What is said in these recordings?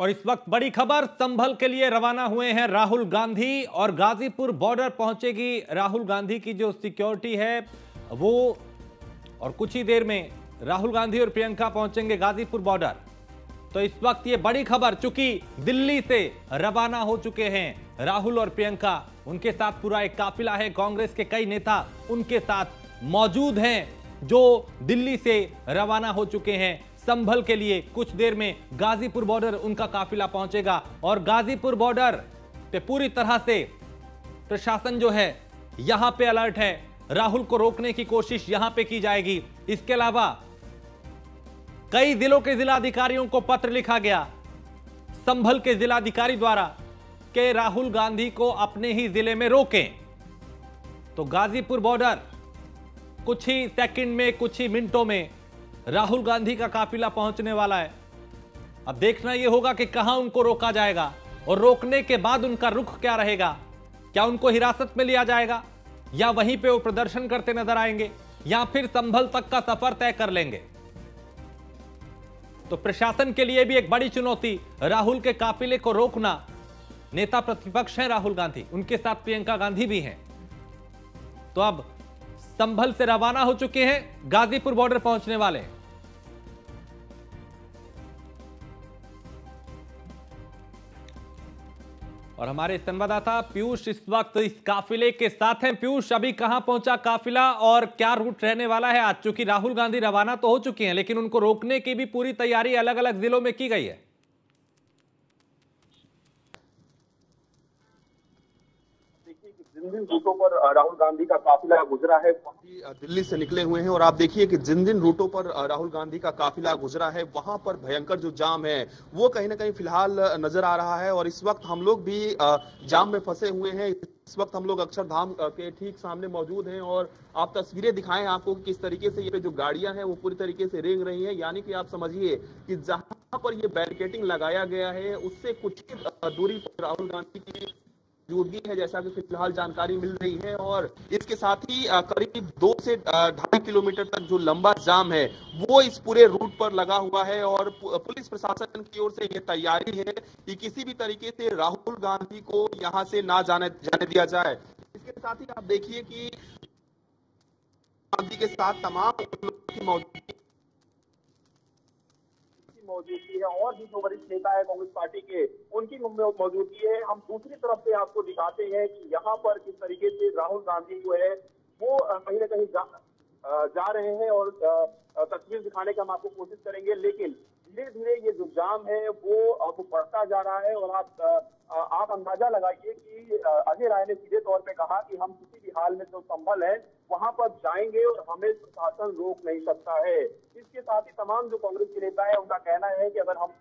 और इस वक्त बड़ी खबर, संभल के लिए रवाना हुए हैं राहुल गांधी और गाजीपुर बॉर्डर पहुंचेगी राहुल गांधी की जो सिक्योरिटी है वो, और कुछ ही देर में राहुल गांधी और प्रियंका पहुंचेंगे गाजीपुर बॉर्डर। तो इस वक्त ये बड़ी खबर, चूंकि दिल्ली से रवाना हो चुके हैं राहुल और प्रियंका, उनके साथ पूरा एक काफिला है, कांग्रेस के कई नेता उनके साथ मौजूद हैं जो दिल्ली से रवाना हो चुके हैं संभल के लिए। कुछ देर में गाजीपुर बॉर्डर उनका काफिला पहुंचेगा और गाजीपुर बॉर्डर पे पूरी तरह से प्रशासन जो है यहां पे अलर्ट है। राहुल को रोकने की कोशिश यहां पे की जाएगी। इसके अलावा कई जिलों के जिलाधिकारियों को पत्र लिखा गया संभल के जिलाधिकारी द्वारा कि राहुल गांधी को अपने ही जिले में रोकें। तो गाजीपुर बॉर्डर कुछ ही सेकंड में, कुछ ही मिनटों में राहुल गांधी का काफिला पहुंचने वाला है। अब देखना यह होगा कि कहां उनको रोका जाएगा और रोकने के बाद उनका रुख क्या रहेगा। क्या उनको हिरासत में लिया जाएगा या वहीं पे वो प्रदर्शन करते नजर आएंगे या फिर संभल तक का सफर तय कर लेंगे। तो प्रशासन के लिए भी एक बड़ी चुनौती, राहुल के काफिले को रोकना। नेता प्रतिपक्ष हैं राहुल गांधी, उनके साथ प्रियंका गांधी भी हैं। तो अब संभल से रवाना हो चुके हैं, गाजीपुर बॉर्डर पहुंचने वाले हैं। और हमारे संवाददाता पीयूष इस वक्त इस काफिले के साथ हैं। पीयूष, अभी कहां पहुंचा काफिला और क्या रूट रहने वाला है आज? चूंकि राहुल गांधी रवाना तो हो चुके हैं लेकिन उनको रोकने की भी पूरी तैयारी अलग अलग जिलों में की गई है। जिन जिन रूटों पर राहुल गांधी का काफिला गुजरा है, दिल्ली से निकले हुए हैं, और आप देखिए कि जिन जिन रूटों पर राहुल गांधी का काफिला गुजरा है वहां पर भयंकर जो जाम है वो कहीं ना कहीं फिलहाल नजर आ रहा है। और इस वक्त हम लोग भी जाम में फंसे हुए हैं। इस वक्त हम लोग अक्षरधाम के ठीक सामने मौजूद हैं और आप तस्वीरें दिखाएं आपको किस तरीके से ये जो गाड़ियां हैं वो पूरी तरीके से रेंग रही हैं। यानी कि आप समझिए कि जहां पर ये बैरिकेडिंग लगाया गया है उससे कुछ ही दूरी पर राहुल गांधी की मौजूदगी है, जैसा कि फिलहाल जानकारी मिल रही है। और इसके साथ ही करीब 2 से 2.5 किलोमीटर तक जो लंबा जाम है वो इस पूरे रूट पर लगा हुआ है। और पुलिस प्रशासन की ओर से ये तैयारी है कि किसी भी तरीके से राहुल गांधी को यहां से ना जाने दिया जाए। इसके साथ ही आप देखिए कि गांधी के साथ तमाम लोगों की मौजूदगी है और भी जो वरिष्ठ नेता है कांग्रेस पार्टी के उनकी मौजूदगी है। हम दूसरी तरफ से आपको दिखाते हैं कि यहाँ पर किस तरीके से राहुल गांधी जो है वो कहीं ना कहीं जा रहे हैं और तस्वीर दिखाने का हम आपको कोशिश करेंगे। लेकिन धीरे धीरे ये जो जाम है वो अब बढ़ता जा रहा है। और आप अंदाजा लगाइए कि अजय राय ने सीधे तौर पे कहा कि हम किसी भी हाल में जो संभल है वहां पर जाएंगे और हमें प्रशासन रोक नहीं सकता है। इसके साथ ही तमाम जो कांग्रेस के नेता है उनका कहना है कि अगर हम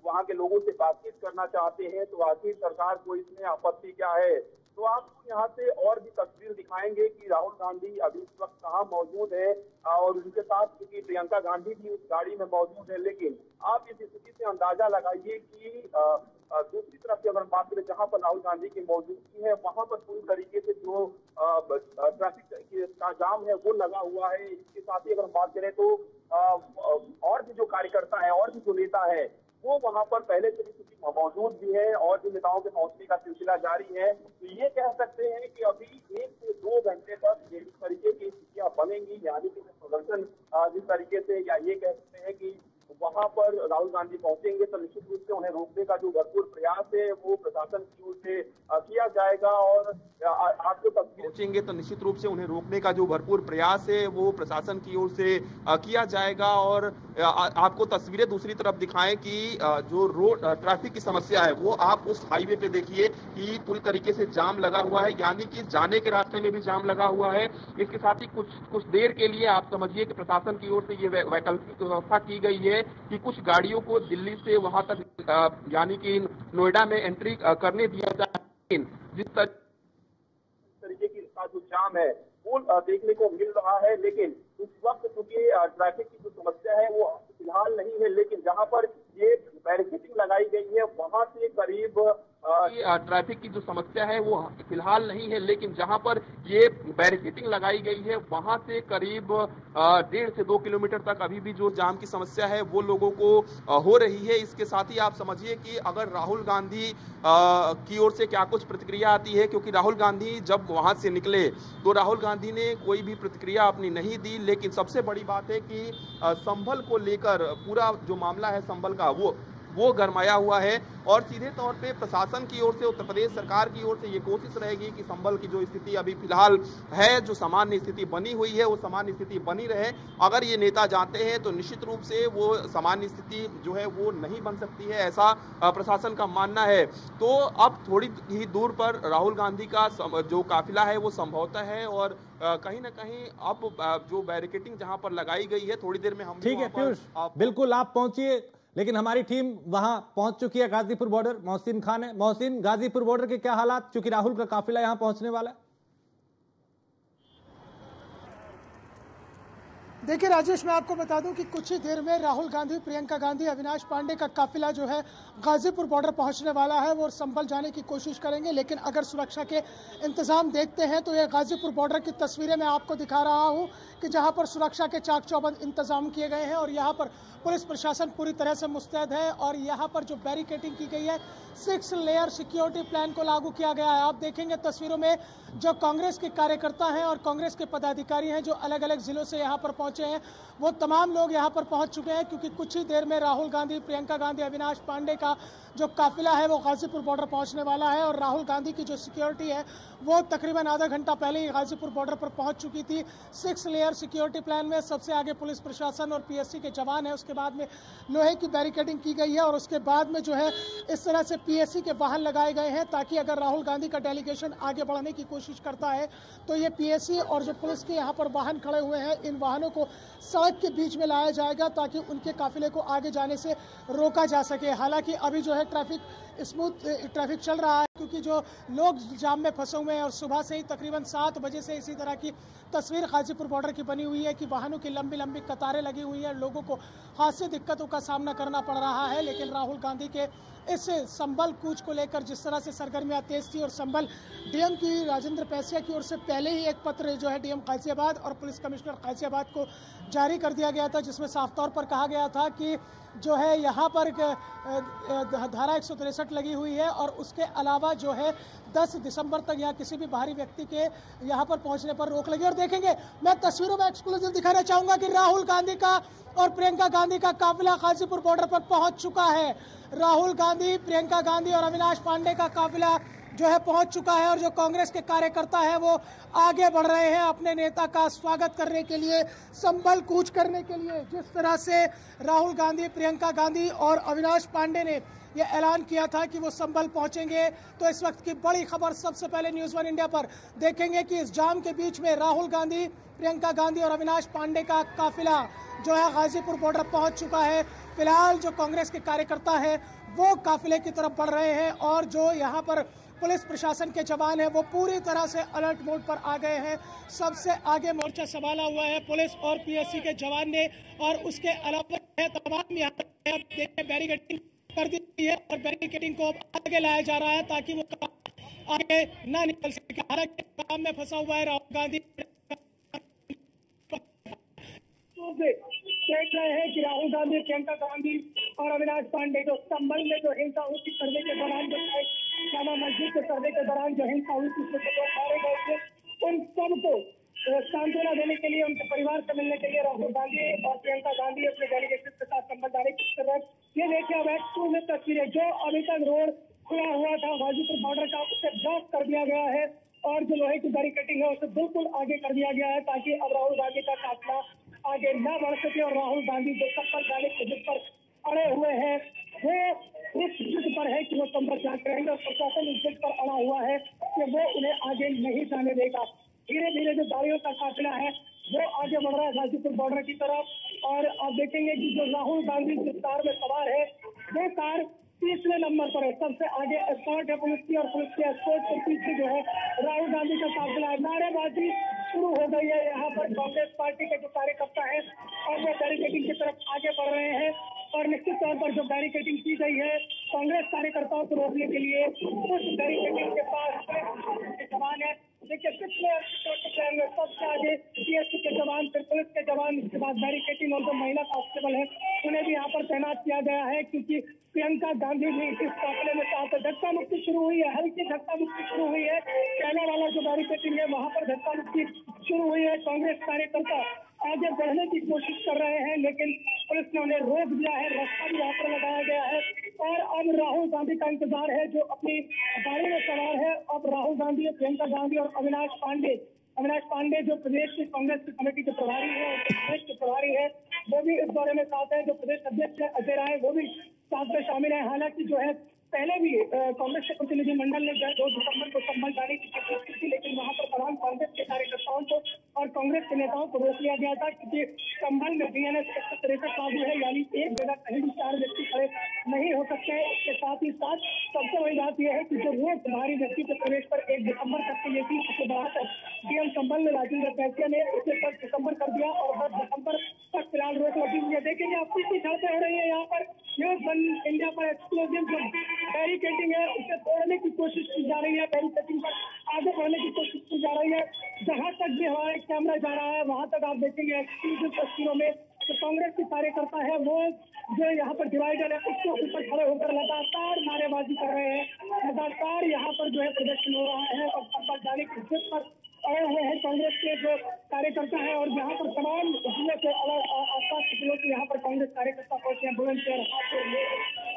वहां के लोगों से बातचीत करना चाहते हैं तो आखिर सरकार को इसमें आपत्ति क्या है। तो आपको यहाँ से और भी तस्वीर दिखाएंगे कि राहुल गांधी अभी इस वक्त कहाँ मौजूद है और उनके साथ क्योंकि प्रियंका गांधी भी उस गाड़ी में मौजूद है। लेकिन आप इस स्थिति से अंदाजा लगाइए कि दूसरी तरफ से अगर बात करें जहां पर राहुल गांधी की मौजूदगी है वहां पर पूरी तरीके से जो ट्रैफिक का जाम है वो लगा हुआ है। इसके साथ ही अगर हम बात करें तो और भी जो कार्यकर्ता है और भी जो नेता है वो वहां पर पहले से भी मौजूद भी है और जो नेताओं के पहुंचने का सिलसिला जारी है। तो ये कह सकते हैं कि अभी 1 से 2 घंटे तक जिस तरीके की स्थितियां बनेंगी, यानी कि प्रदर्शन जिस तरीके से, या ये कह सकते हैं कि वहां पर राहुल गांधी पहुंचेंगे तो निश्चित रूप से उन्हें रोकने का जो भरपूर प्रयास है वो प्रशासन की ओर से किया जाएगा। और आपको पहुंचेंगे तो निश्चित रूप से उन्हें रोकने का जो भरपूर प्रयास है वो प्रशासन की ओर से किया जाएगा। और आपको तस्वीरें दूसरी तरफ दिखाएं कि जो रोड ट्रैफिक की समस्या है वो आप उस हाईवे पे देखिए कि पूरी तरीके से जाम लगा हुआ है, यानी कि जाने के रास्ते में भी जाम लगा हुआ है। इसके साथ ही कुछ देर के लिए आप समझिए कि प्रशासन की ओर से ये वैकल्पिक व्यवस्था की गई है कि कुछ गाड़ियों को दिल्ली से वहां तक यानी कि नोएडा में एंट्री करने दिया जाए। जिस तरीके की जो जाम है वो देखने को मिल रहा है। लेकिन इस वक्त चूंकि ट्रैफिक की जो समस्या है वो फिलहाल नहीं है, लेकिन जहां पर ये बैरिकेडिंग लगाई गई है वहां से करीब ट्रैफिक की जो समस्या है वो फिलहाल नहीं है, लेकिन जहां पर ये बैरिकेडिंग लगाई गई है वहां से करीब 1.5 से 2 किलोमीटर तक अभी भी जो जाम की समस्या है वो लोगों को हो रही है। इसके साथ ही आप समझिए कि अगर राहुल गांधी की ओर से क्या कुछ प्रतिक्रिया आती है, क्योंकि राहुल गांधी जब वहां से निकले तो राहुल गांधी ने कोई भी प्रतिक्रिया अपनी नहीं दी, लेकिन सबसे बड़ी बात है कि संभल को लेकर पूरा जो मामला है संभल का वो गरमाया हुआ है और सीधे तौर पे प्रशासन की ओर से, उत्तर प्रदेश सरकार की ओर से ये कोशिश रहेगी कि संभल की जो स्थिति अभी फिलहाल है, जो सामान्य स्थिति बनी हुई है वो सामान्य स्थिति बनी रहे। अगर ये नेता जाते हैं तो निश्चित रूप से वो सामान्य स्थिति जो है वो नहीं बन सकती है, ऐसा प्रशासन का मानना है। तो अब थोड़ी ही दूर पर राहुल गांधी का जो काफिला है वो संभवतः है और कहीं ना कहीं अब जो बैरिकेडिंग जहां पर लगाई गई है, थोड़ी देर में हम ठीक है पीयूष, बिल्कुल आप पहुंचिए, लेकिन हमारी टीम वहां पहुंच चुकी है गाजीपुर बॉर्डर। मोहसिन खान है। मोहसिन, गाजीपुर बॉर्डर के क्या हालात, चूंकि राहुल का काफिला यहां पहुंचने वाला है? देखिए राजेश, मैं आपको बता दूं कि कुछ ही देर में राहुल गांधी, प्रियंका गांधी, अविनाश पांडे का काफिला जो है गाजीपुर बॉर्डर पहुंचने वाला है। वो संभल जाने की कोशिश करेंगे, लेकिन अगर सुरक्षा के इंतजाम देखते हैं तो ये गाजीपुर बॉर्डर की तस्वीरें मैं आपको दिखा रहा हूं कि जहां पर सुरक्षा के चाक चौबंद इंतजाम किए गए हैं और यहाँ पर पुलिस प्रशासन पूरी तरह से मुस्तैद है। और यहाँ पर जो बैरिकेडिंग की गई है, 6 लेयर सिक्योरिटी प्लान को लागू किया गया है। आप देखेंगे तस्वीरों में जो कांग्रेस के कार्यकर्ता हैं और कांग्रेस के पदाधिकारी हैं जो अलग अलग जिलों से यहाँ पर पहुंचे हैं, वो तमाम लोग यहाँ पर पहुंच चुके हैं, क्योंकि कुछ ही देर में राहुल गांधी, प्रियंका गांधी, अविनाश पांडे का जो काफिला है वो गाजीपुर बॉर्डर पहुंचने वाला है। और राहुल गांधी की जो सिक्योरिटी है वो तकरीबन आधा घंटा पहले ही गाजीपुर बॉर्डर पर पहुंच चुकी थी। 6 लेयर सिक्योरिटी प्लान में सबसे आगे पुलिस प्रशासन और पीएससी के जवान है, उसके बाद में लोहे की बैरिकेडिंग की गई है और उसके बाद में जो है इस तरह से पीएससी के वाहन लगाए गए हैं, ताकि अगर राहुल गांधी का डेलीगेशन आगे बढ़ने की कोशिश करता है तो ये पीएससी और जो पुलिस के यहाँ पर वाहन खड़े हुए हैं, इन वाहनों को सड़क के बीच में लाया जाएगा ताकि उनके काफिले को आगे जाने से रोका जा सके। हालांकि अभी जो है स्मूथ ट्रैफिक चल रहा है, क्योंकि जो लोग जाम में फंसे हुए हैं और सुबह से ही तकरीबन 7 बजे से इसी तरह की तस्वीर गाजीपुर बॉर्डर की बनी हुई है कि वाहनों की लंबी लंबी कतारें लगी हुई हैं, लोगों को खासी दिक्कतों का सामना करना पड़ रहा है। लेकिन राहुल गांधी के इस संभल कूच को लेकर जिस तरह से सरगर्मियां तेज थी और संभल डीएम की राजेंद्र पैसिया की ओर से पहले ही एक पत्र जो है डीएम गाजियाबाद और पुलिस कमिश्नर गाजियाबाद को जारी कर दिया गया था, जिसमें साफ तौर पर कहा गया था कि जो है यहाँ पर धारा 163 लगी हुई है और उसके अलावा जो है 10 दिसंबर तक यहाँ किसी भी बाहरी व्यक्ति के यहाँ पर पहुँचने पर रोक लगी। और देखेंगे, मैं तस्वीरों में एक्सक्लूसिव दिखाना चाहूंगा कि राहुल गांधी का और प्रियंका गांधी का काफिला गाजीपुर बॉर्डर पर पहुंच चुका है। राहुल गांधी, प्रियंका गांधी और अविनाश पांडे का काफिला जो है पहुंच चुका है और जो कांग्रेस के कार्यकर्ता है वो आगे बढ़ रहे हैं अपने नेता का स्वागत करने के लिए, संभल कूच करने के लिए। जिस तरह से राहुल गांधी, प्रियंका गांधी और अविनाश पांडे ने ये ऐलान किया था कि वो संभल पहुंचेंगे, तो इस वक्त की बड़ी खबर सबसे पहले न्यूज़ 1 इंडिया पर देखेंगे कि इस जाम के बीच में राहुल गांधी, प्रियंका गांधी और अविनाश पांडे का काफिला जो है गाजीपुर बॉर्डर पहुंच चुका है। फिलहाल जो कांग्रेस के कार्यकर्ता है वो काफिले की तरफ बढ़ रहे हैं और जो यहाँ पर पुलिस प्रशासन के जवान हैं वो पूरी तरह से अलर्ट मोड पर आ गए हैं। सबसे आगे मोर्चा संभाला हुआ है पुलिस और पीएससी के जवान ने, और उसके अलावा तमाम यहाँ पर बैरिकेडिंग कर दी है और बैरिकेडिंग को आगे लाया जा रहा है ताकि वो आगे ना निकल सके। हालांकि काम में फंसा हुआ है राहुल गांधी। देख रहे हैं कि राहुल गांधी, प्रियंका गांधी और अविनाश पांडे जो संभल में जो हिंसा हुई थी सर्वे के दौरान, जो जामा मस्जिद के सर्वे के दौरान जो हिंसा हुई थी, उसमें जो मारे गए थे, उन सबको सांत्वना देने के लिए, उनके परिवार से मिलने के लिए राहुल गांधी और प्रियंका गांधी अपने डेलीगेशन के साथ संभल जाने की जरूरत। ये देखिए अब एक्सपो में तस्वीरें, जो अभी तक रोड खुला हुआ था गाजीपुर बॉर्डर का, उसे ब्लॉक कर दिया गया है और जो लोहे की बैरिकेडिंग है उसे बिल्कुल आगे कर दिया गया है ताकि अब राहुल गांधी का काफिला आगे न बढ़ सके और राहुल गांधी जो संभल जाने के जिस पर अड़े हुए हैं वो इस जिद पर है कि वो संभल जाते रहेंगे और प्रशासन इस जिद पर अड़ा हुआ है कि वो उन्हें आगे नहीं जाने देगा। धीरे धीरे जो गाड़ियों का काफिला है वो आगे बढ़ रहा है गाजीपुर बॉर्डर की तरफ और आप देखेंगे कि जो राहुल गांधी जिस कार में सवार है वो कार 30वें नंबर पर है। सबसे आगे एस्कॉर्ट है पुलिस की और पुलिस के एस्कॉर्ट के पीछे जो है राहुल गांधी का काफिला है। नारेबाजी शुरू हो गई है यहाँ पर कांग्रेस पार्टी के जो कार्यकर्ता है और वो बैरिकेडिंग की तरफ आगे बढ़ रहे हैं और निश्चित तौर पर जो बैरिकेडिंग की गई है कांग्रेस कार्यकर्ता कार्यकर्ताओं को रोकने के लिए कुछ बैरिकेडिंग के पास के जवान है। देखिए कितने सबसे आगे सीएसपी के जवान, फिर पुलिस के जवान, इसके बाद बैरिकेडिंग और जो महिला कांस्टेबल है उन्हें भी यहाँ पर तैनात किया गया है, क्योंकि प्रियंका गांधी भी इस काफिले में साथ। धक्का मुक्की शुरू हुई है, हल्की धक्का मुक्की शुरू हुई है। पहले वाला जो बैरिकेडिंग है वहां पर धक्का मुक्की शुरू हुई है। कांग्रेस कार्यकर्ता आगे बढ़ने की कोशिश कर रहे हैं, लेकिन पुलिस ने उन्हें रोक दिया है। रास्ता भी यहाँ पर लगाया गया है और अब राहुल गांधी का इंतजार है, जो अपनी गाड़ी में सवार है। अब राहुल गांधी, प्रियंका गांधी और अविनाश पांडे जो प्रदेश की कांग्रेस की कमेटी के प्रभारी है, प्रदेश के प्रभारी है, वो भी इस दौरे में साथ है। जो प्रदेश अध्यक्ष अजय राय वो भी साथ में शामिल है। हालांकि जो है पहले भी कांग्रेस के प्रतिनिधिमंडल ने 2 दिसंबर को संभल जाने की कोशिश की थी, लेकिन वहां पर तमाम कांग्रेस के कार्यकर्ताओं को और कांग्रेस के नेताओं को रोक लिया गया था, क्योंकि संभल में बीएनएस 163 लागू है, यानी एक जगह कहीं भी 4 व्यक्ति खड़े नहीं हो सकते हैं। इसके साथ ही साथ सबसे बड़ी बात यह है कि जो रोक बाहरी व्यक्ति के प्रवेश पर 1 दिसंबर तक की ये थी, उसे बढ़ाकर डीएम संभल में राजेंद्र कैसिया ने उसे 10 दिसंबर कर दिया और 10 दिसंबर तक फिलहाल रोक लगी हुई है। देखेंगे आप कितनी झड़पें हो रही है यहाँ पर। न्यूज वन इंडिया पर एक्सप्लोजन जो बैरिकेडिंग है उसे तोड़ने की कोशिश की जा रही है, बैरिकेडिंग पर आगे बढ़ने की कोशिश की जा रही है। जहां तक भी हमारा कैमरा जा रहा है वहां तक आप देखेंगे एक्सक्लूसिव तस्वीरों में जो कांग्रेस के कार्यकर्ता है वो जो यहाँ पर डिवाइडर है उसके ऊपर खड़े होकर लगातार नारेबाजी कर रहे हैं, लगातार यहाँ पर जो है प्रदर्शन हो रहा है और संभल जाने की जिद पर आए हुए हैं कांग्रेस के जो कार्यकर्ता है। और यहाँ पर तमाम जिले के अलग आसपास के जिलों के यहाँ पर कांग्रेस कार्यकर्ता पहुंचे हैं। बुलंदशहर, हापुड़,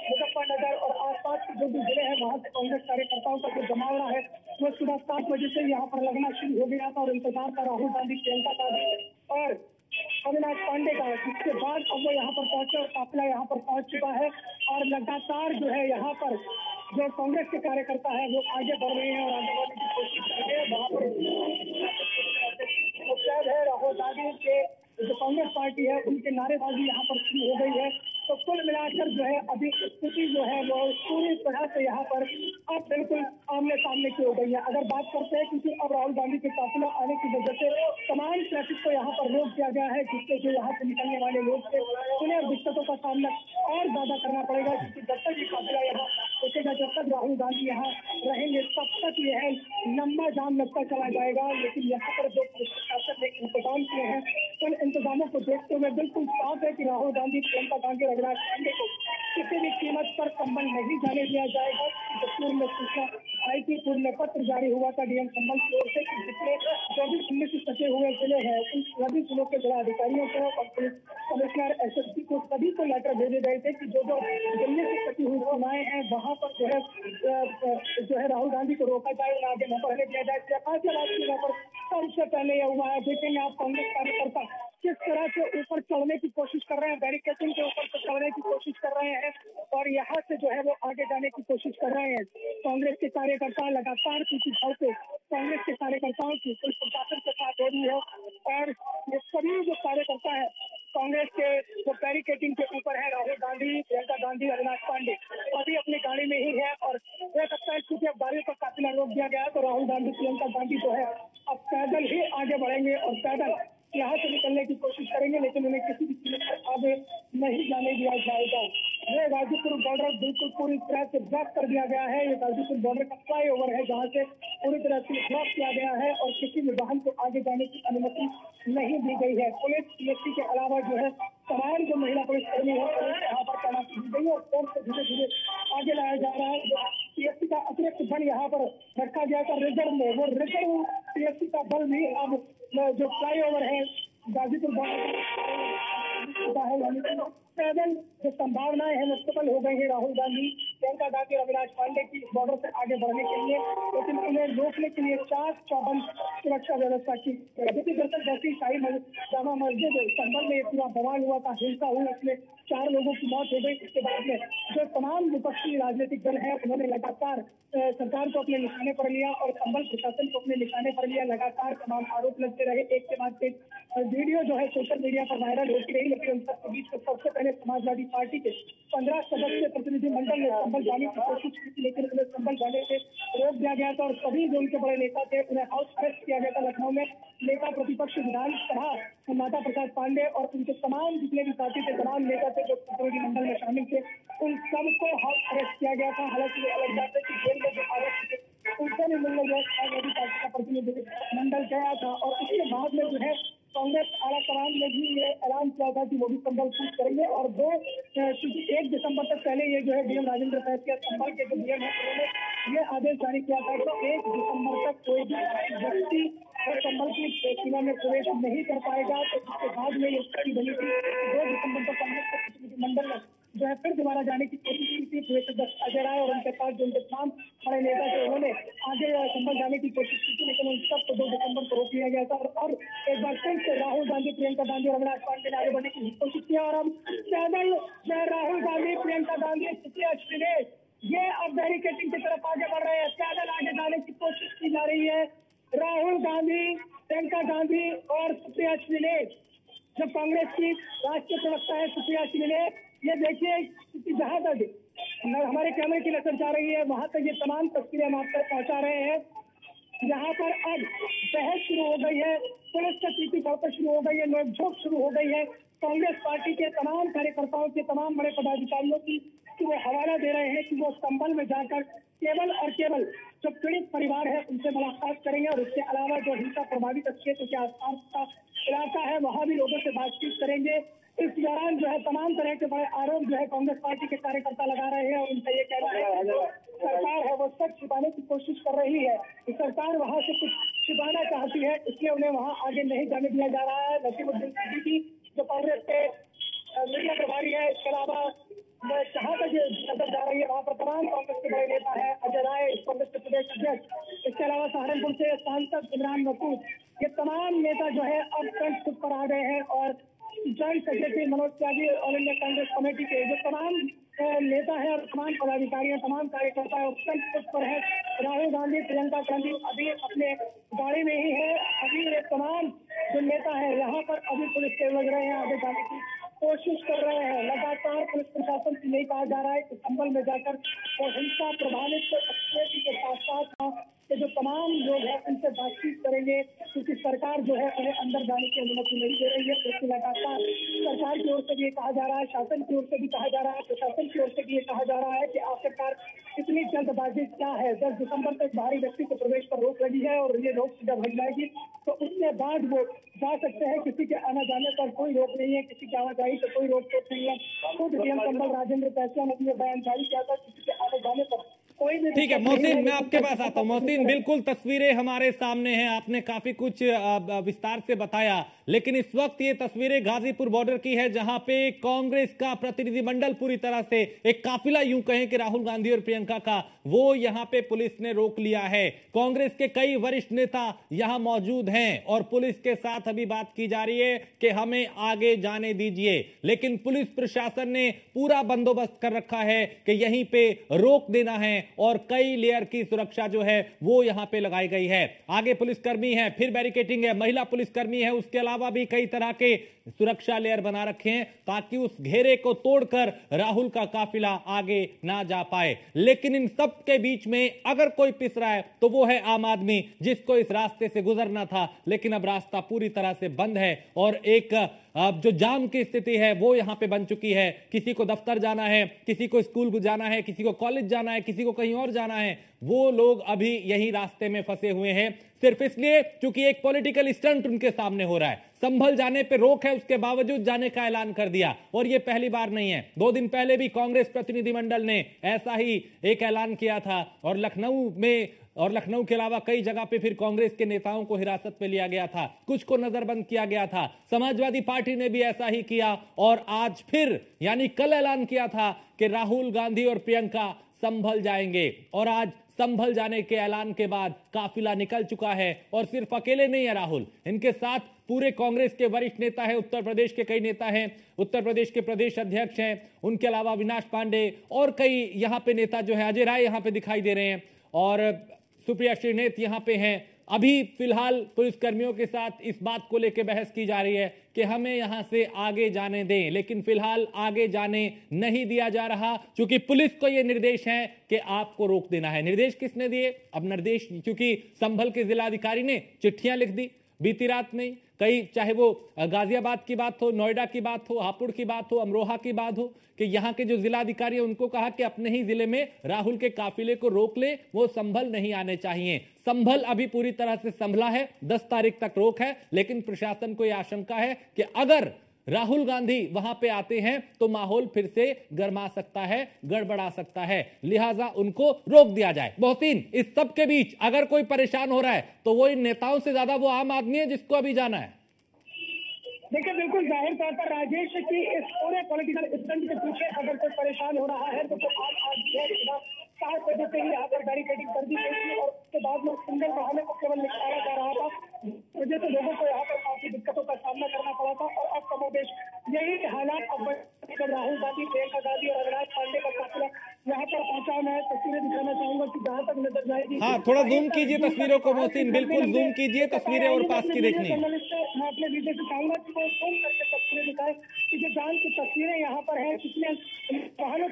मुजफ्फरनगर और आसपास के जो भी जिले हैं वहाँ से कांग्रेस कार्यकर्ताओं का जो जमावड़ा है वो सुबह 7 बजे से यहाँ पर लगना शुरू हो गया था और इंतजार था राहुल गांधी, प्रियंका गांधी और अविनाश पांडे का, जिसके बाद अब वो यहाँ पर पहुंचे और काफिला यहाँ पर पहुंच चुका है और लगातार जो है यहाँ पर जो कांग्रेस के कार्यकर्ता है वो आगे बढ़ रहे हैं और आगे बढ़ने की कोशिश कर रहे हैं। वहाँ पर मुस्तैद है राहुल गांधी के जो कांग्रेस पार्टी है उनके नारेबाजी यहाँ पर शुरू हो गई है। तो कुल मिलाकर जो है अभी स्थिति जो है वो पूरी तरह से यहाँ पर अब बिल्कुल आमने सामने की हो गई है। अगर बात करते हैं क्योंकि अब राहुल गांधी के काफिला आने की वजह से तमाम ट्रैफिक को यहाँ पर रोक दिया गया है, जिससे जो यहाँ से निकलने वाले लोग थे उन्हें दिक्कतों का सामना और ज्यादा करना पड़ेगा, क्योंकि जब तक ये काफिला यहाँ रुकेगा, जब तक राहुल गांधी यहाँ रहेंगे तब तक ये है लंबा जाम लगता चला जाएगा। लेकिन यहाँ पर जो प्रशासन ने इंतजाम किए हैं उन इंतजामों को देखते हुए बिल्कुल साफ है कि राहुल गांधी, प्रियंका गांधी, अविनाश पांडे को किसी भी कीमत पर संभल नहीं जाने दिया जाएगा। पूर्व में सूचना आई थी, पूर्व में पत्र जारी हुआ था डीएम संभल की ओर से कि जितने 24 से सटे हुए जिले हैं उन सभी जिलों के जिला अधिकारियों को और पुलिस कमिश्नर, एसएसपी को सभी को लेटर भेजे गए थे कि जो दिल्ली से कटी हुई सीमाएं हैं वहां पर जो है राहुल गांधी को रोका जाए, उन्हें आगे न बढ़ने दिया जाए। यहाँ पर सबसे पहले यह हुआ है। देखेंगे आप कांग्रेस कार्यकर्ता किस तरह से ऊपर चढ़ने की कोशिश कर रहे हैं, बैरिकेडिंग के ऊपर से चढ़ने की कोशिश कर रहे हैं और यहाँ से जो है वो आगे जाने की कोशिश कर रहे हैं। कांग्रेस के कार्यकर्ता लगातार किसी भाव से कांग्रेस के कार्यकर्ताओं की पुलिस प्रशासन के साथ हो रही है और ये सभी जो कार्यकर्ता है कांग्रेस के जो बैरिकेडिंग के ऊपर है, राहुल गांधी, प्रियंका गांधी, अविनाश पांडे अभी अपनी गाड़ी में ही है और हो सकता है क्योंकि अब गाड़ियों का काफिला रोक दिया गया है तो राहुल गांधी, प्रियंका गांधी जो है अब पैदल ही आगे बढ़ेंगे और पैदल यहाँ से निकलने की कोशिश करेंगे, लेकिन उन्हें किसी भी कीमत पर आगे नहीं जाने दिया जाएगा। ये गाजीपुर बॉर्डर बिल्कुल पूरी तरह से ब्लॉक कर दिया गया है। ये गाजीपुर बॉर्डर का फ्लाईओवर है जहाँ से पूरी तरह से ब्लॉक किया गया है और किसी भी वाहन को आगे जाने की अनुमति नहीं दी गई है। पुलिस पीएससी के अलावा जो है तमाम जो महिला पुलिसकर्मी है यहाँ पर तैनाती दी गई और फोर्स से धीरे धीरे आगे लाया जा रहा है। पीएससी का अतिरिक्त बल यहाँ पर रखा गया था रिजर्व में, वो रिजर्व पीएससी का बल भी अब जो फ्लाईओवर है गाजीपुर है पैदल जो संभावनाएं हैं वो सफल हो गई है राहुल गांधी, प्रियंका गांधी और अविनाश पांडे की बॉर्डर से आगे बढ़ने के लिए, लेकिन उन्हें रोकने के लिए 4 चौबंद सुरक्षा व्यवस्था की। दरअसल जैसी शाही जामा मस्जिद संभल में पूरा बवाल हुआ था, हिंसा हुई, इसमें 4 लोगों की मौत हो गई। इसके बाद में जो तमाम विपक्षी राजनीतिक दल है उन्होंने लगातार सरकार को अपने निशाने पर लिया और संभल प्रशासन को अपने निशाने पर लिया। लगातार तमाम आरोप लगते रहे, एक के बाद एक वीडियो जो है सोशल मीडिया पर वायरल होती रही, लेकिन उन सबके बीच में सबसे पहले समाजवादी पार्टी के 15 सदस्यीय प्रतिनिधिमंडल ने संभल जाने की कोशिश की थी, लेकिन उन्हें संभल जाने से रोक दिया गया था और सभी जो उनके बड़े नेता थे उन्हें हाउस अरेस्ट किया गया था। लखनऊ में नेता प्रतिपक्ष विधानसभा माता प्रसाद पांडे और उनके तमाम जितने भी साथी थे, तमाम नेता थे जो प्रतिनिधिमंडल में शामिल थे, उन सबको हाउस अरेस्ट किया गया था। हालांकि अलग बात है कि जेल में जो आरोपी थे उनसे भी मिलने जो समाजवादी पार्टी का प्रतिनिधिमंडल गया था और उसके बाद में जो है कांग्रेस आला कमान ने भी ये ऐलान किया था कि वो भी संभल कूच करेंगे और क्योंकि 1 दिसंबर तक पहले ये जो है डीएम राजेंद्र प्रसाद के संभल के जो डीएम है उन्होंने ये आदेश जारी किया था कि 1 दिसंबर तक कोई भी व्यक्ति संभल की सीमा में प्रवेश नहीं कर पाएगा। तो इसके बाद में ये स्थिति बनी थी। 2 दिसंबर तक कांग्रेस के प्रतिनिधिमंडल ने जो है फिर दोबारा जाने की कोशिश की थी। प्रोफेसर अजय राय और उनके साथ जो उनके तमाम बड़े नेता थे उन्होंने आगे संभल जाने की कोशिश की थी, लेकिन उन सबको 2 दिसंबर को रोक लिया गया था। और एक बार फिर से राहुल गांधी, प्रियंका गांधी और अविनाश पांडे ने आगे बढ़ने की कोशिश की और अब पैदल राहुल गांधी, प्रियंका गांधी, सुप्रिया श्रीनेश ये अब बैरिकेडिंग की तरफ आगे बढ़ रहे हैं। पैदल आगे जाने की कोशिश की जा रही है। राहुल गांधी, प्रियंका गांधी और सुप्रिया श्रीनेश, जो कांग्रेस की राष्ट्रीय प्रवक्ता है सुप्रिया श्रीनेश, ये देखिए कि जहां तक हमारे कैमरे की नजर जा रही है वहां तक ये तमाम तस्वीरें हम आप तक पहुंचा रहे हैं। यहाँ पर अब बहस शुरू हो गई है, पुलिस का पीछे बढ़कर शुरू हो गई है, नोकझोंक शुरू हो गई है कांग्रेस पार्टी के तमाम कार्यकर्ताओं के, तमाम बड़े पदाधिकारियों की, कि वो हवाला दे रहे हैं कि वो संभल में जाकर केवल और केवल जो पीड़ित परिवार है उनसे मुलाकात करेंगे और उसके अलावा जो हिंसा प्रभावित क्षेत्र के आसपास का इलाका है वहां भी लोगों से बातचीत करेंगे। इस दौरान जो है तमाम तरह के बड़े आरोप जो है कांग्रेस पार्टी के कार्यकर्ता लगा रहे हैं और उनका ये कहना है कि जो सरकार है वो सच छिपाने की कोशिश कर रही है। सरकार वहां से कुछ छिपाना चाहती है, इसलिए उन्हें वहां आगे नहीं जाने दिया जा रहा है। नसीमुद्दीन सिद्दीकी जो कांग्रेस के मीडिया प्रभारी है, इसके अलावा जहाँ तक नजर जा रही है वहाँ पर तमाम कांग्रेस के बड़े नेता है, अजय राय कांग्रेस के प्रदेश अध्यक्ष, इसके अलावा सहारनपुर से सांसद इमरान मसूद, ये तमाम नेता जो है अब फ्रंट फुट पर आ गए हैं और जॉइंट सेक्रेटरी मनोज त्यागी, ऑल इंडिया कांग्रेस कमेटी के जो तमाम नेता है और तमाम पदाधिकारी हैं, तमाम कार्यकर्ता है, फ्रंट फुट पर है। राहुल गांधी, प्रियंका गांधी अभी अपने गाड़ी में ही है। अभी ये तमाम जो नेता है यहाँ पर अभी पुलिस के लग रहे हैं, आगे जाने की कोशिश कर रहे हैं। लगातार पुलिस प्रशासन से यही कहा जा रहा है कि संभल में जाकर वो हिंसा प्रभावित क्षेत्र के साथ साथ के जो तमाम लोग हैं उनसे बातचीत करेंगे, क्योंकि सरकार जो है उन्हें अंदर जाने की अनुमति नहीं दे रही है। क्योंकि लगातार सरकार की ओर से भी ये कहा जा रहा है, शासन की ओर से भी कहा जा रहा है, प्रशासन की ओर से भी ये कहा जा रहा है कि आखिरकार इतनी जल्दबाजी क्या है। 10 दिसंबर तक बाहरी व्यक्ति को प्रवेश पर रोक लगी है और ये रोक जब हट जाएगी तो उसके बाद वो जा सकते हैं। किसी के आने जाने पर कोई रोक नहीं है, किसी की आवाजाही पर कोई रोक टोक नहीं है। खुद डीएम संभल राजेंद्र प्रसाद ने बयान जारी किया था, किसी के आने जाने पर कोई भी। ठीक है मोहसिन, मैं आपके पास आता हूं। मोहसिन, बिल्कुल तस्वीरें हमारे सामने हैं, आपने काफी कुछ विस्तार से बताया, लेकिन इस वक्त ये तस्वीरें गाजीपुर बॉर्डर की है जहां पे कांग्रेस का प्रतिनिधिमंडल पूरी तरह से एक काफिला, यूं कहें कि राहुल गांधी और प्रियंका का, वो यहां पे पुलिस ने रोक लिया है। कांग्रेस के कई वरिष्ठ नेता यहां मौजूद हैं और पुलिस के साथ अभी बात की जा रही है कि हमें आगे जाने दीजिए, लेकिन पुलिस प्रशासन ने पूरा बंदोबस्त कर रखा है कि यहीं पे रोक देना है और कई लेयर की सुरक्षा जो है वो यहां पे लगाई गई है। आगे पुलिसकर्मी है, फिर बैरिकेडिंग है, महिला पुलिसकर्मी है, उसके अलावा भी कई तरह के सुरक्षा लेयर बना रखे हैं ताकि उस घेरे को तोड़कर राहुल का काफिला आगे ना जा पाए। लेकिन इन सब के बीच में अगर कोई पिस रहा है तो वो है आम आदमी, जिसको इस रास्ते से गुजरना था, लेकिन अब रास्ता पूरी तरह से बंद है और एक अब जो जाम की स्थिति है वो यहां पे बन चुकी है। किसी को दफ्तर जाना है, किसी को स्कूल जाना है, किसी को कॉलेज जाना है, किसी को कहीं और जाना है, वो लोग अभी यही रास्ते में फंसे हुए हैं, सिर्फ इसलिए क्योंकि एक पॉलिटिकल स्टंट उनके सामने हो रहा है। संभल जाने पे रोक है, उसके बावजूद जाने का ऐलान कर दिया और ये पहली बार नहीं है। 2 दिन पहले भी कांग्रेस प्रतिनिधिमंडल ने ऐसा ही एक ऐलान किया था और लखनऊ के अलावा कई जगह पे फिर कांग्रेस के नेताओं को हिरासत में लिया गया था, कुछ को नजरबंद किया गया था। समाजवादी पार्टी ने भी ऐसा ही किया और आज फिर यानी कल ऐलान किया था कि राहुल गांधी और प्रियंका संभल जाएंगे और आज संभल जाने के ऐलान के बाद काफिला निकल चुका है और सिर्फ अकेले नहीं है राहुल, इनके साथ पूरे कांग्रेस के वरिष्ठ नेता है, उत्तर प्रदेश के कई नेता हैं, उत्तर प्रदेश के प्रदेश अध्यक्ष हैं, उनके अलावा अविनाश पांडे और कई यहां पे नेता जो है, अजय राय यहां पे दिखाई दे रहे हैं और सुप्रिया श्रीनेत यहां पे हैं, अभी फिलहाल पुलिसकर्मियों के साथ इस बात को लेकर बहस की जा रही है कि हमें यहां से आगे जाने दें, लेकिन फिलहाल आगे जाने नहीं दिया जा रहा, क्योंकि पुलिस को यह निर्देश है कि आपको रोक देना है। निर्देश किसने दिए? अब निर्देश क्योंकि संभल के जिलाधिकारी ने चिट्ठियां लिख दी बीती रात में, कई चाहे वो गाजियाबाद की बात हो, नोएडा की बात हो, हापुड़ की बात हो, अमरोहा की बात हो, कि यहाँ के जो जिलाधिकारी हैं उनको कहा कि अपने ही जिले में राहुल के काफिले को रोक ले, वो संभल नहीं आने चाहिए। संभल अभी पूरी तरह से संभला है, 10 तारीख तक रोक है, लेकिन प्रशासन को यह आशंका है कि अगर राहुल गांधी वहां पे आते हैं तो माहौल फिर से गर्मा सकता है, गड़बड़ा सकता है, लिहाजा उनको रोक दिया जाए। मोहसिन, इस सब के बीच अगर कोई परेशान हो रहा है तो वो इन नेताओं से ज्यादा वो आम आदमी है जिसको अभी जाना है। देखिए, बिल्कुल जाहिर तौर पर राजेश की इस पूरे पॉलिटिकल स्टंट के पीछे अगर कोई परेशान हो रहा है तो आम आदमी है। 7 बजे से ही यहाँ पर बैरिकेडिंग कर दी गई थी और उसके बाद में सिंगल वाहनों को केवल निकाला जा रहा था, वजह से लोगों को यहाँ पर काफी दिक्कतों का सामना करना पड़ा था। और अब कमोबेश यही हालात अब राहुल गांधी, प्रियंका गांधी और अविनाश पांडे का काफिला यहाँ पर पहुंचा। मैं तस्वीरें दिखाना चाहूंगा कि जहाँ तक नजर जाएगी। हाँ, थोड़ा जूम कीजिए तस्वीरों को मोहसिन, बिल्कुल जूम कीजिए तस्वीरें और पास की देखनी है। मैं अपने वीडियो से चाहूंगा कि वो फोन करके तस्वीरें दिखाए कि जो जान की तस्वीरें यहाँ पर है, कितने वाहनों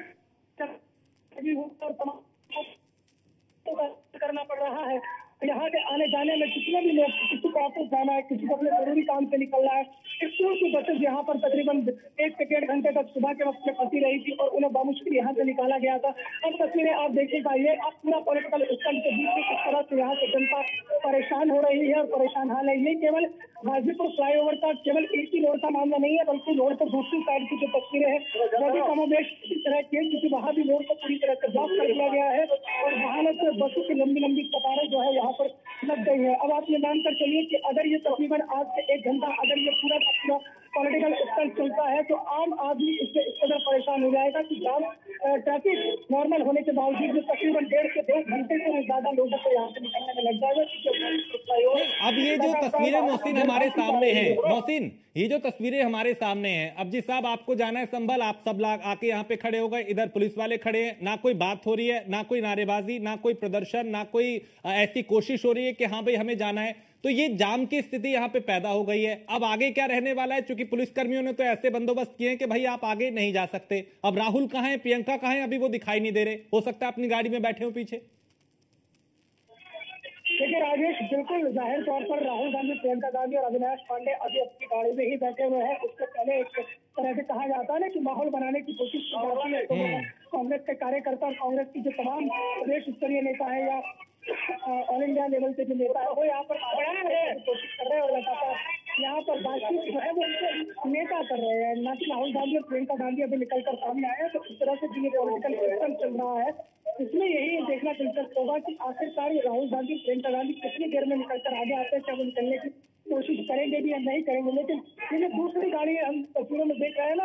करना पड़ रहा है। यहाँ के आने जाने में कितने भी लोग, किसी को ऑफिस जाना है, किसी को अपने जरूरी काम से निकलना है, स्कूल की बसेस यहाँ पर तकरीबन 1 से 1.5 घंटे तक सुबह के वक्त में फंसी रही थी और उन्हें बामुश्किल यहाँ से निकाला गया था। अब तस्वीरें आप देखिएगा, ये अब पूरा पॉलिटिकल स्टंट के बीच में किस तरह से यहाँ से जनता परेशान हो रही है और परेशान हाल है। ये केवल गाजीपुर फ्लाईओवर का, केवल एक ही रोड का मामला नहीं है, बल्कि रोड पर दूसरी साइड की जो तस्वीरें हैं वो भी कमोबेश इसी तरह की है, क्योंकि वहाँ भी रोड को पूरी तरह से ब्लॉक कर दिया गया है और वाहनों से बसों की लंबी लंबी कतारें जो है यहाँ पर लग गई है। अब आप ये मानकर चलिए कि अगर ये तकरीबन आज से 1 घंटा अगर ये पूरा का पूरा पॉलिटिकल स्टंट चलता है तो आम आदमी इससे इस कदर परेशान हो जाएगा कि जाम ट्रैफिक नॉर्मल होने के बावजूद तकरीबन 1.5 से 2 घंटे से ज्यादा लोगों को यहाँ से निकलने में लग जाएगा। अब ये जो तस्वीरें मोहसिन हमारे सामने हैं, मोहसिन ये जो तस्वीरें हमारे सामने हैं, अब जिस साहब आपको जाना है संभल, आप सब लोग आके यहाँ पे खड़े हो गए, इधर पुलिस वाले खड़े हैं, ना कोई बात हो रही है, ना कोई नारेबाजी, ना कोई प्रदर्शन, ना कोई ऐसी कोशिश हो रही है कि हाँ भाई हमें जाना है। तो ये जाम की स्थिति यहाँ पे पैदा हो गई है। अब आगे क्या रहने वाला है? क्योंकि पुलिसकर्मियों ने तो ऐसे बंदोबस्त किए हैं कि भाई आप आगे नहीं जा सकते। अब राहुल कहाँ है, प्रियंका कहाँ है? अभी वो दिखाई नहीं दे रहे, हो सकता है अपनी गाड़ी में बैठे हो पीछे। देखिए राजेश, बिल्कुल जाहिर तौर पर राहुल गांधी, प्रियंका गांधी और अविनाश पांडे अभी अपनी गाड़ी में ही बैठे हुए हैं। उससे पहले एक तरह से कहा जाता है ना कि माहौल बनाने की कोशिश की जाती है, तो कांग्रेस के कार्यकर्ता और कांग्रेस की जो तमाम प्रदेश स्तरीय नेता है या ऑल इंडिया लेवल से जो नेता है वो यहाँ पर कोशिश कर रहे हैं और लगातार यहाँ पर बातचीत जो है वो उनसे नेता कर रहे हैं, ना कि राहुल गांधी और प्रियंका गांधी अभी निकलकर सामने आए हैं। तो इस तरह से जो पॉलिटिकल सिस्टम चल रहा है इसमें यही देखना दिलचस्प होगा कि आखिरकार राहुल गांधी, प्रियंका गांधी कितनी देर में निकलकर आगे आते हैं, क्या वो निकलने की कोशिश करेंगे भी या नहीं करेंगे। लेकिन ये दूसरी गाड़ी हम तस्वीरों में देख रहे हैं ना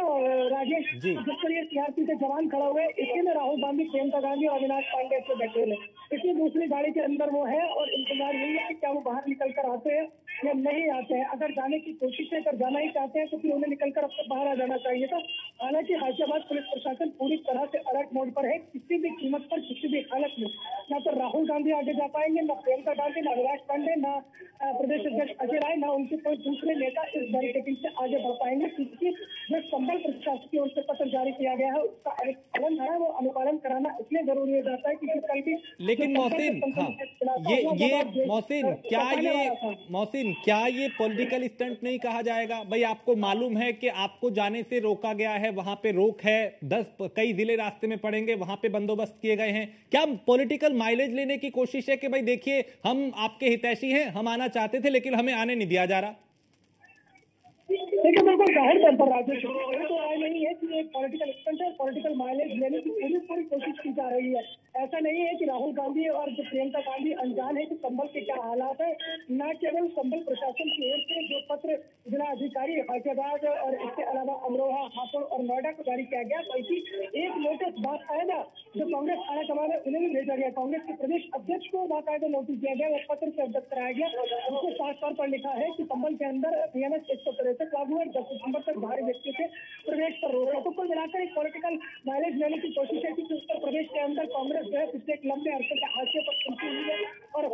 राजेश, जिस पर ये सीआरपी के जवान खड़ा हुए, इसी में राहुल गांधी, प्रियंका गांधी और अविनाश पांडे से बैठे हुए, इसी दूसरी गाड़ी के अंदर वो है और इंतजार यही है कि क्या वो बाहर निकल कर आते हैं या नहीं आते हैं। अगर जाने की कोशिश है, अगर जाना ही चाहते हैं तो फिर उन्हें निकलकर अब तक बाहर आ जाना चाहिए था। हालांकि गाजियाबाद पुलिस प्रशासन पूरी तरह से अलर्ट मोड पर है, किसी भी कीमत पर, किसी भी हालत में ना तो राहुल गांधी आगे जा पाएंगे, ना प्रियंका गांधी, ना अविनाश पांडे, ना प्रदेश अध्यक्ष अजय राय, ना उनके कोई दूसरे नेता इस बैरिकेडिंग से आगे बढ़ पाएंगे, क्योंकि जो संभल प्रशासन की ओर से पत्र जारी किया गया है उसका अनुपालन है, वो अनुपालन कराना इसलिए जरूरी हो जाता है क्योंकि कल भी। लेकिन मोहसिन, हाँ, ये मोहसिन क्या ये पॉलिटिकल स्टंट नहीं कहा जाएगा? भाई आपको मालूम है कि आपको जाने से रोका गया है, वहां पे रोक है, 10 कई जिले रास्ते में पड़ेंगे, वहां पे बंदोबस्त किए गए हैं। क्या पॉलिटिकल माइलेज लेने की कोशिश है कि भाई देखिए हम आपके हितैषी हैं, हम आना चाहते थे लेकिन हमें आने नहीं दिया जा रहा? देखिए, बिल्कुल जाहिर तौर पर राजेश, ये तो राय नहीं है कि एक पॉलिटिकल स्टंट है, पॉलिटिकल माइलेज लेने की पूरी कोशिश की जा रही है। ऐसा नहीं है कि राहुल गांधी और जो प्रियंका गांधी अनजान है कि संभल के क्या हालात है। न केवल संभल प्रशासन की ओर से जो पत्र जिला अधिकारी गाजियाबाद और इसके अलावा अमरोहा, हापुड़ और नोएडा को जारी किया गया, बल्कि एक नोटिस बाकायदा जो कांग्रेस आला कमान है उन्हें भी भेजा गया। कांग्रेस के प्रदेश अध्यक्ष को बाकायदा नोटिस दिया गया और पत्र से अवगत कराया गया। उसको साफ तौर पर लिखा है कि संभल के अंदर बीएनएस 163 लागू है। 10 सितंबर तक बाहरी व्यक्ति से प्रवेश पर रोक है। तो कुल मिलाकर एक पॉलिटिकल माइलेज लेने की कोशिश है कि उत्तर प्रदेश के अंदर कांग्रेस जो है पिछले एक लंबे अरसे के हाशिए पर पहुंची हुई है और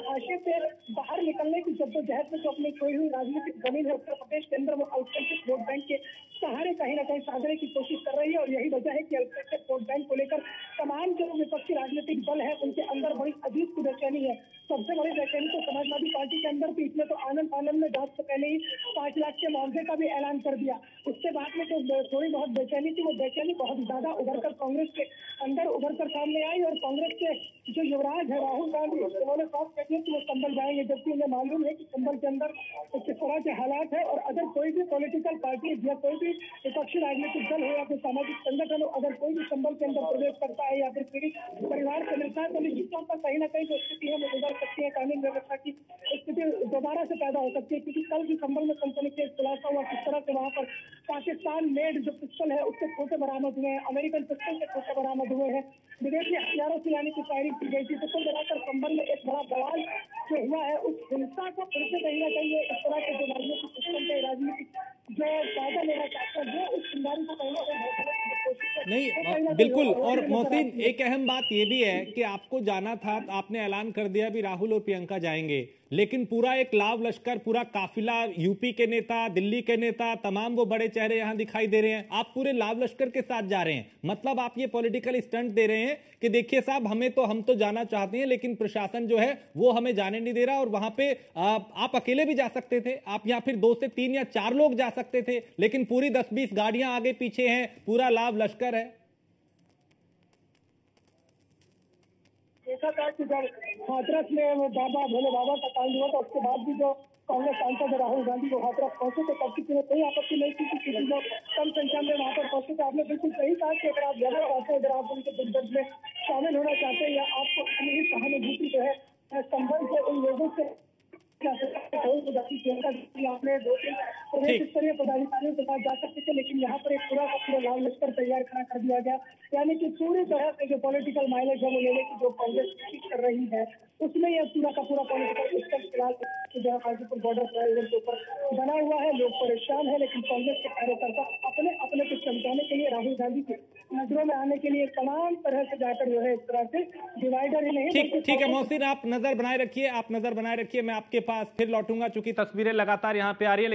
हाशिए से बाहर निकलने की जद्दोजहद में जो अपनी खोई हुई राजनीतिक जमीन है उत्तर प्रदेश के अंदर वो अल्पसंख्यक वोट बैंक के सहारे कहीं ना कहीं साधने की कोशिश कर रही है। और यही वजह है कि अल्पसंख्यक वोट बैंक को लेकर तमाम जो विपक्षी राजनीतिक दल है उनके अंदर बड़ी अजीब सी बेचैनी है। सबसे बड़ी बेचैनी तो समाजवादी पार्टी के अंदर थी। इसमें तो आनंद ने जांच से पहले ही 5 लाख के मुआवजे का भी ऐलान कर दिया। उसके बाद में जो थोड़ी बहुत बेचैनी थी वो बेचैनी बहुत ज्यादा उभरकर कांग्रेस के अंदर उभरकर सामने आई और कांग्रेस के जो युवराज है राहुल गांधी उन्होंने साफ कह दिया कि वो संभल जाएंगे, जबकि उन्हें मालूम है कि संभल के अंदर किस तरह के हालात है। और अगर कोई भी पॉलिटिकल पार्टी या कोई भी विपक्षी राजनीतिक दल हो या फिर सामाजिक संगठन हो, अगर कोई भी संभल के अंदर प्रवेश करता है या फिर पीड़ित परिवार से मिलता है तो निश्चित तौर पर कहीं ना कहीं जो स्थिति है वो बिगड़ सकती है। कानून व्यवस्था की स्थिति दोबारा से पैदा हो सकती है, क्योंकि कल भी संभल में कंपनी के खुलासा हुआ किस तरह से वहाँ पर पाकिस्तान मेड जो पिस्टल है उसके खोटे बरामद हुए हैं, अमेरिकन पिस्टल के खोटे बरामद हुए हैं, विदेशी हथियारों से यानी की फायरिंग की गई थी। तो कुल मिलाकर संभल में एक बड़ा बवाल जो हुआ है उस हिंसा को फिर से कहीं ना कहीं इस तरह के जो राजनीतिक सिस्टम के राजनीतिक जो फायदा लेना चाहता है वो उस चिंगारी को कहीं ना कहीं नहीं बिल्कुल। और मोहसिन एक अहम बात ये भी है कि आपको जाना था, आपने ऐलान कर दिया भी राहुल और प्रियंका जाएंगे, लेकिन पूरा एक लाव लश्कर, पूरा काफिला, यूपी के नेता, दिल्ली के नेता, तमाम वो बड़े चेहरे यहां दिखाई दे रहे हैं। आप पूरे लाव लश्कर के साथ जा रहे हैं, मतलब आप ये पॉलिटिकल स्टंट दे रहे हैं कि देखिए साहब हम तो जाना चाहते हैं लेकिन प्रशासन जो है वो हमें जाने नहीं दे रहा। और वहां पे आप अकेले भी जा सकते थे, आप यहाँ फिर 2 से 3 या 4 लोग जा सकते थे, लेकिन पूरी 10-20 गाड़ियां आगे पीछे हैं, पूरा लाव लश्कर है। देखा था कि जब हाथरस में वो भोले बाबा का कांड हुआ था उसके बाद भी जो कांग्रेस सांसद राहुल गांधी को हाथरस पहुंचे थे तब किसी ने कोई आपत्ति नहीं की कि किसी लोग कम संख्या में वहां पर पहुंचे थे। आपने बिल्कुल सही कहा कि अगर आप जाना चाहते हैं, अगर आप उनके दुर्दर्द में शामिल होना चाहते हैं या आपको अपनी ही सहानुभूति जो है संबंध से उन लोगों से आपने 2-3 प्रदेश स्तरीय पदाधिकारियों के साथ जा सकते थे, लेकिन यहाँ पर एक पूरा का पूरा लाल लश्कर तैयार खड़ा कर दिया गया। यानी कि पूरी तरह से जो पॉलिटिकल माइलेज है वो लेने की जो कांग्रेस कोशिश कर रही है उसमें यह पूरा का पूरा पॉलिटिकल सिस्टम फिलहाल जो है गाजीपुर बॉर्डर फ्लाईओवर के ऊपर बना हुआ है। लोग परेशान है, लेकिन कांग्रेस के कार्यकर्ता अपने को चमकाने के लिए, राहुल गांधी की नजरों में आने के लिए तमाम तरह से जाकर जो है इस तरह से डिवाइडर ही नहीं। ठीक है मोहसिन, आप नजर बनाए रखिए, मैं आपके पास फिर लौटूंगा, चूंकि तस्वीरें लगातार यहाँ पे आ रही है।